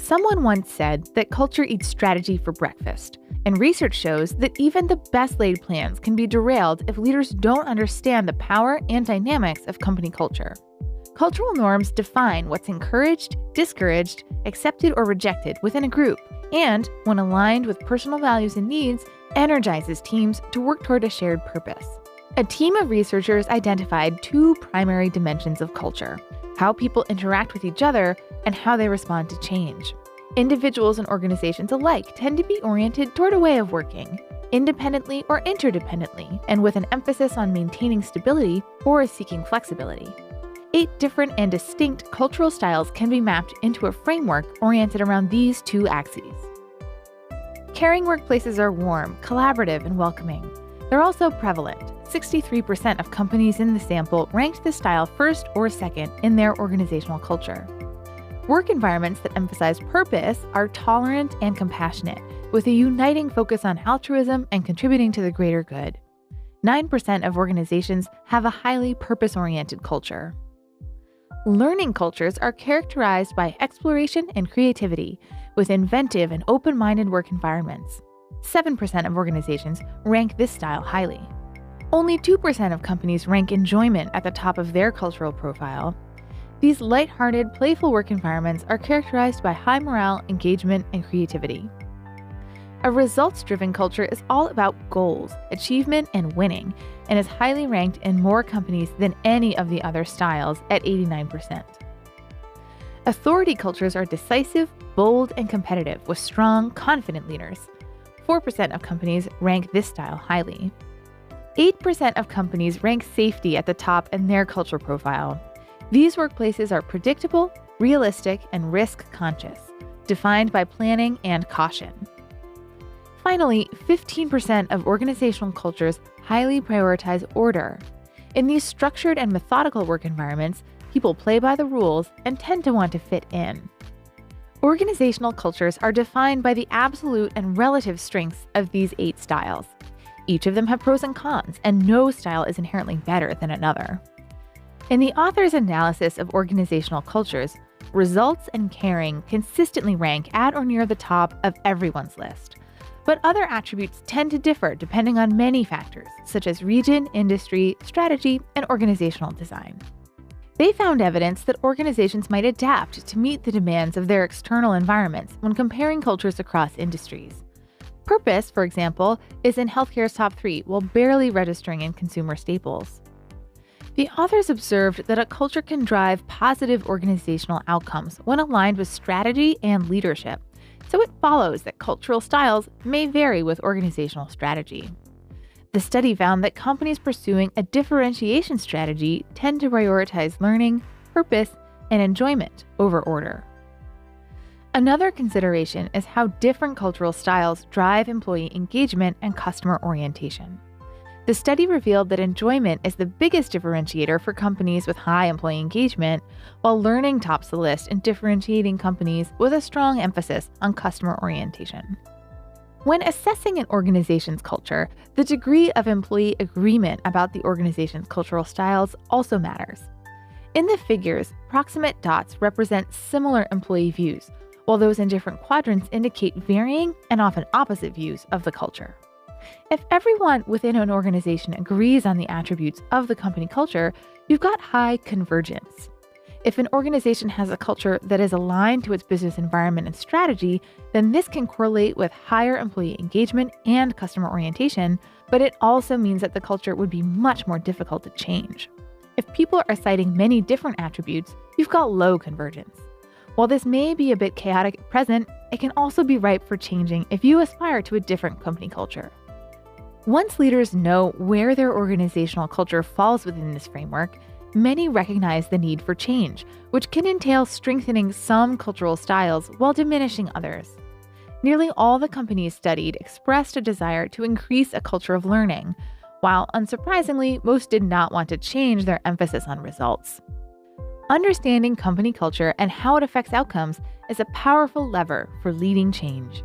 Someone once said that culture eats strategy for breakfast, and research shows that even the best laid plans can be derailed if leaders don't understand the power and dynamics of company culture. Cultural norms define what's encouraged, discouraged, accepted, or rejected within a group, and, when aligned with personal values and needs, energizes teams to work toward a shared purpose. A team of researchers identified two primary dimensions of culture: how people interact with each other and how they respond to change. Individuals and organizations alike tend to be oriented toward a way of working, independently or interdependently, and with an emphasis on maintaining stability or seeking flexibility. 8 different and distinct cultural styles can be mapped into a framework oriented around these two axes. Caring workplaces are warm, collaborative, and welcoming. They're also prevalent. 63% of companies in the sample ranked this style first or second in their organizational culture. Work environments that emphasize purpose are tolerant and compassionate, with a uniting focus on altruism and contributing to the greater good. 9% of organizations have a highly purpose-oriented culture. Learning cultures are characterized by exploration and creativity, with inventive and open-minded work environments. 7% of organizations rank this style highly. Only 2% of companies rank enjoyment at the top of their cultural profile. These lighthearted, playful work environments are characterized by high morale, engagement, and creativity. A results-driven culture is all about goals, achievement, and winning, and is highly ranked in more companies than any of the other styles at 89%. Authority cultures are decisive, bold, and competitive, with strong, confident leaders. 4% of companies rank this style highly. 8% of companies rank safety at the top in their culture profile. These workplaces are predictable, realistic, and risk-conscious, defined by planning and caution. Finally, 15% of organizational cultures highly prioritize order. In these structured and methodical work environments, people play by the rules and tend to want to fit in. Organizational cultures are defined by the absolute and relative strengths of these 8 styles. Each of them have pros and cons, and no style is inherently better than another. In the author's analysis of organizational cultures, results and caring consistently rank at or near the top of everyone's list. But other attributes tend to differ depending on many factors, such as region, industry, strategy, and organizational design. They found evidence that organizations might adapt to meet the demands of their external environments when comparing cultures across industries. Purpose, for example, is in healthcare's top 3, while barely registering in consumer staples. The authors observed that a culture can drive positive organizational outcomes when aligned with strategy and leadership, so it follows that cultural styles may vary with organizational strategy. The study found that companies pursuing a differentiation strategy tend to prioritize learning, purpose, and enjoyment over order. Another consideration is how different cultural styles drive employee engagement and customer orientation. The study revealed that enjoyment is the biggest differentiator for companies with high employee engagement, while learning tops the list in differentiating companies with a strong emphasis on customer orientation. When assessing an organization's culture, the degree of employee agreement about the organization's cultural styles also matters. In the figures, proximate dots represent similar employee views, while those in different quadrants indicate varying and often opposite views of the culture. If everyone within an organization agrees on the attributes of the company culture, you've got high convergence. If an organization has a culture that is aligned to its business environment and strategy, then this can correlate with higher employee engagement and customer orientation, but it also means that the culture would be much more difficult to change. If people are citing many different attributes, you've got low convergence. While this may be a bit chaotic at present, it can also be ripe for changing if you aspire to a different company culture. Once leaders know where their organizational culture falls within this framework, many recognize the need for change, which can entail strengthening some cultural styles while diminishing others. Nearly all the companies studied expressed a desire to increase a culture of learning, while unsurprisingly, most did not want to change their emphasis on results. Understanding company culture and how it affects outcomes is a powerful lever for leading change.